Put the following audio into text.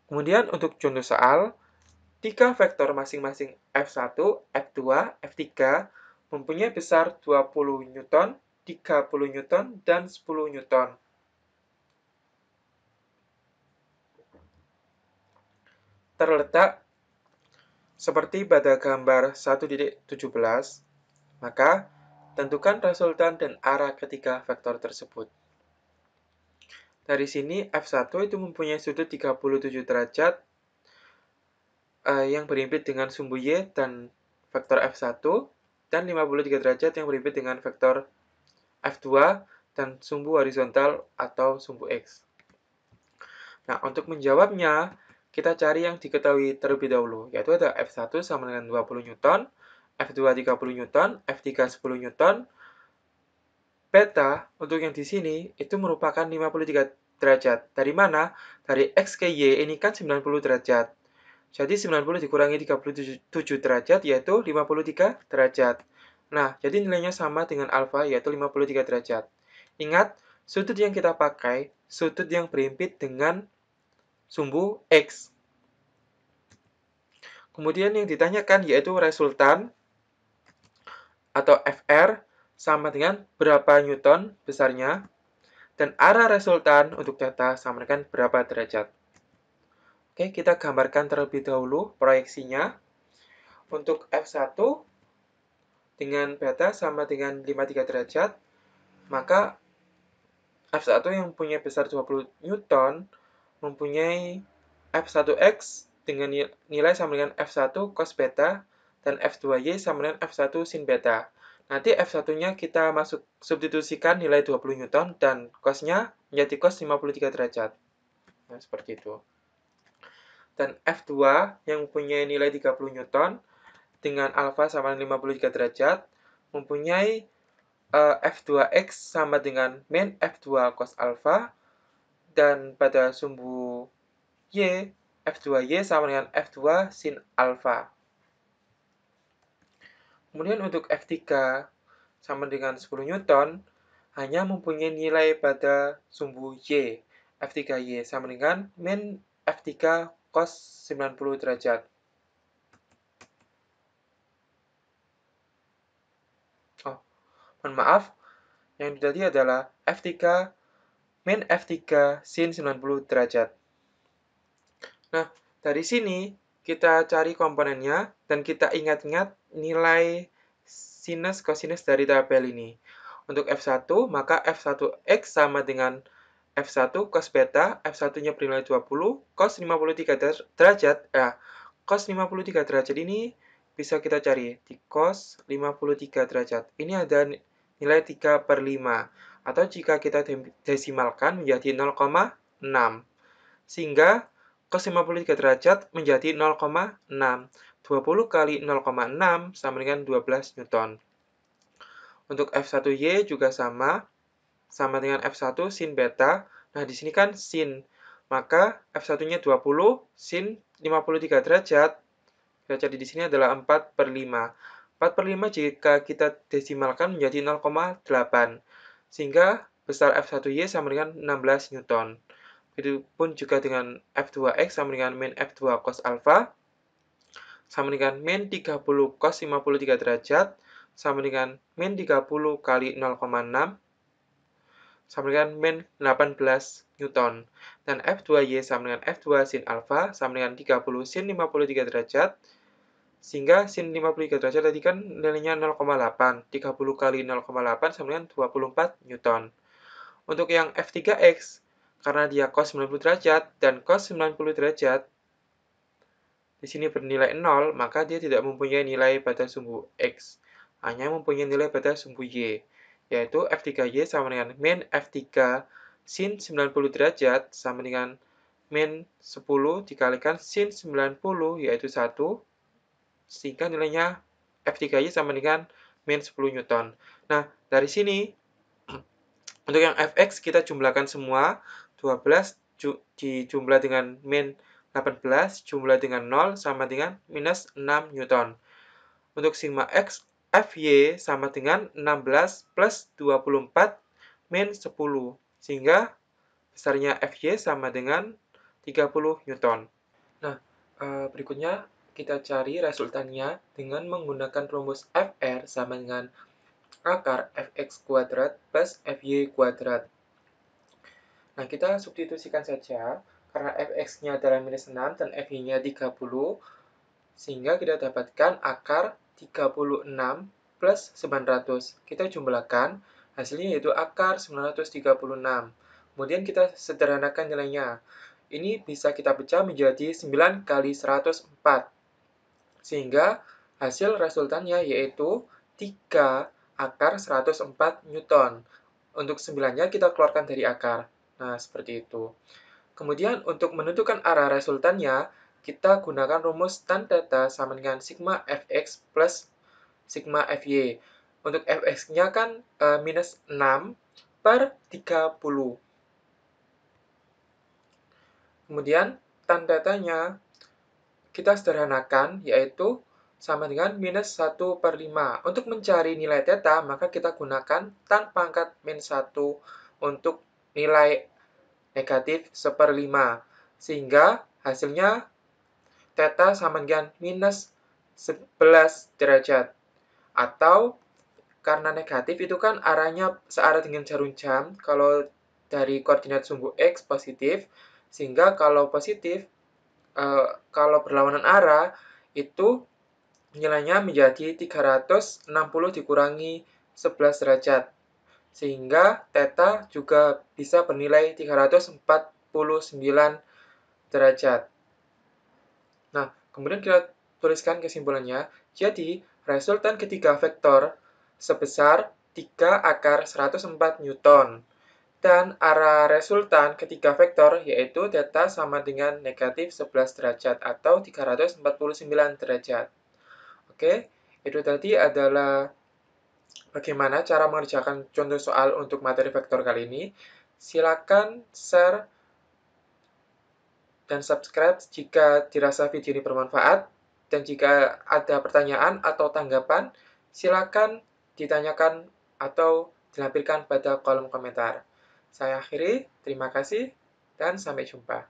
Kemudian untuk contoh soal, 3 vektor masing-masing F1, F2, F3 mempunyai besar 20 Newton, 30 Newton, dan 10 Newton. Terletak seperti pada gambar 1.17, maka tentukan resultan dan arah ketiga vektor tersebut. Dari sini F1 itu mempunyai sudut 37 derajat yang berhimpit dengan sumbu Y dan vektor F1, dan 53 derajat yang berhimpit dengan vektor F2 dan sumbu horizontal atau sumbu X. Nah, untuk menjawabnya, kita cari yang diketahui terlebih dahulu, yaitu ada F1 sama dengan 20 Newton, F2 30 Newton, F3 10 Newton. Beta untuk yang di sini itu merupakan 53 derajat. Dari mana? Dari X ke Y ini kan 90 derajat. Jadi 90 dikurangi 37 derajat yaitu 53 derajat. Nah, jadi nilainya sama dengan alfa yaitu 53 derajat. Ingat, sudut yang kita pakai, sudut yang berhimpit dengan sumbu X. Kemudian yang ditanyakan yaitu resultan atau FR sama dengan berapa Newton besarnya, dan arah resultan untuk data sama dengan berapa derajat. Oke, kita gambarkan terlebih dahulu proyeksinya. Untuk F1 dengan beta sama dengan 53 derajat, maka F1 yang punya besar 20 Newton mempunyai F1X dengan nilai sama dengan F1 cos beta dan F2Y sama dengan F1 sin beta. Nanti F1-nya kita masuk substitusikan nilai 20 Newton dan cos-nya menjadi cos 53 derajat. Nah, seperti itu. Dan F2 yang mempunyai nilai 30 Newton dengan alfa sama dengan 53 derajat mempunyai F2X sama dengan min F2 cos alfa, dan pada sumbu Y, F2Y sama dengan F2 sin alfa. Kemudian untuk F3 sama dengan 10 Newton, hanya mempunyai nilai pada sumbu Y. F3Y sama dengan min F3 cos 90 derajat. Oh, mohon maaf, yang tadi adalah F3 min F3 sin 90 derajat. Nah, dari sini kita cari komponennya dan kita ingat-ingat nilai sinus kosinus dari tabel ini. Untuk F1, maka F1X sama dengan F1 cos beta, F1-nya bernilai 20, cos 53 derajat. Nah, cos 53 derajat ini bisa kita cari di cos 53 derajat. Ini ada nilai 3/5. Atau jika kita desimalkan menjadi 0,6. Sehingga cos 53 derajat menjadi 0,6. 20 kali 0,6 sama dengan 12 Newton. Untuk F1Y juga sama dengan F1 sin beta. Nah, di sini kan sin. Maka F1-nya 20, sin 53 derajat. Kita cari di sini adalah 4/5. 4/5 jika kita desimalkan menjadi 0,8. Sehingga besar F1Y sama dengan 16 Newton. Begitupun juga dengan F2X sama dengan min F2 cos alpha sama dengan min 30 cos 53 derajat sama dengan min 30 kali 0,6 sama dengan min 18 Newton. Dan F2Y sama dengan F2 sin alpha sama dengan 30 sin 53 derajat, sehingga sin 53 derajat tadi kan nilainya 0,8. 30 kali 0,8 sama dengan 24 Newton. Untuk yang F3X, karena dia cos 90 derajat dan cos 90 derajat di sini bernilai 0, maka dia tidak mempunyai nilai pada sumbu X. Hanya mempunyai nilai pada sumbu Y, yaitu F3Y sama dengan min F3 sin 90 derajat sama dengan min 10 dikalikan sin 90, yaitu 1, sehingga nilainya F3Y sama dengan min 10 Newton. Nah, dari sini untuk yang Fx kita jumlahkan semua, 12 dijumlah dengan min 18, jumlah dengan 0 sama dengan minus 6 Newton. Untuk sigma X, Fy sama dengan 16 plus 24 min 10. Sehingga besarnya Fy sama dengan 30 Newton. Berikutnya, kita cari resultannya dengan menggunakan rumus FR sama dengan akar fx kuadrat plus fy kuadrat. Nah, kita substitusikan saja, karena fx-nya adalah minus 6 dan fy-nya 30, sehingga kita dapatkan akar 36 plus 900. Kita jumlahkan, hasilnya yaitu akar 936. Kemudian kita sederhanakan nilainya. Ini bisa kita pecah menjadi 9 kali 104. Sehingga hasil resultannya yaitu 3 akar 104 Newton. Untuk 9-nya kita keluarkan dari akar. Nah, seperti itu. Kemudian untuk menentukan arah resultannya, kita gunakan rumus tan theta sama dengan sigma fx plus sigma fy. Untuk fx-nya kan minus 6 per 30. Kemudian tan theta-nya kita sederhanakan, yaitu sama dengan minus 1 per 5. Untuk mencari nilai theta, maka kita gunakan tan pangkat min 1 untuk nilai negatif 1/5. Sehingga hasilnya theta sama dengan minus 11 derajat. Atau karena negatif itu kan arahnya searah dengan jarum jam, kalau dari koordinat sumbu X positif, sehingga kalau positif, kalau berlawanan arah, itu nilainya menjadi 360 dikurangi 11 derajat. Sehingga theta juga bisa bernilai 349 derajat. Nah, kemudian kita tuliskan kesimpulannya. Jadi, resultan ketiga vektor sebesar 3 akar 104 Newton. Dan arah resultan ketiga vektor yaitu theta sama dengan negatif 11 derajat atau 349 derajat. Oke, itu tadi adalah bagaimana cara mengerjakan contoh soal untuk materi vektor kali ini. Silakan share dan subscribe jika dirasa video ini bermanfaat. Dan jika ada pertanyaan atau tanggapan, silakan ditanyakan atau dilampirkan pada kolom komentar. Saya akhiri, terima kasih, dan sampai jumpa.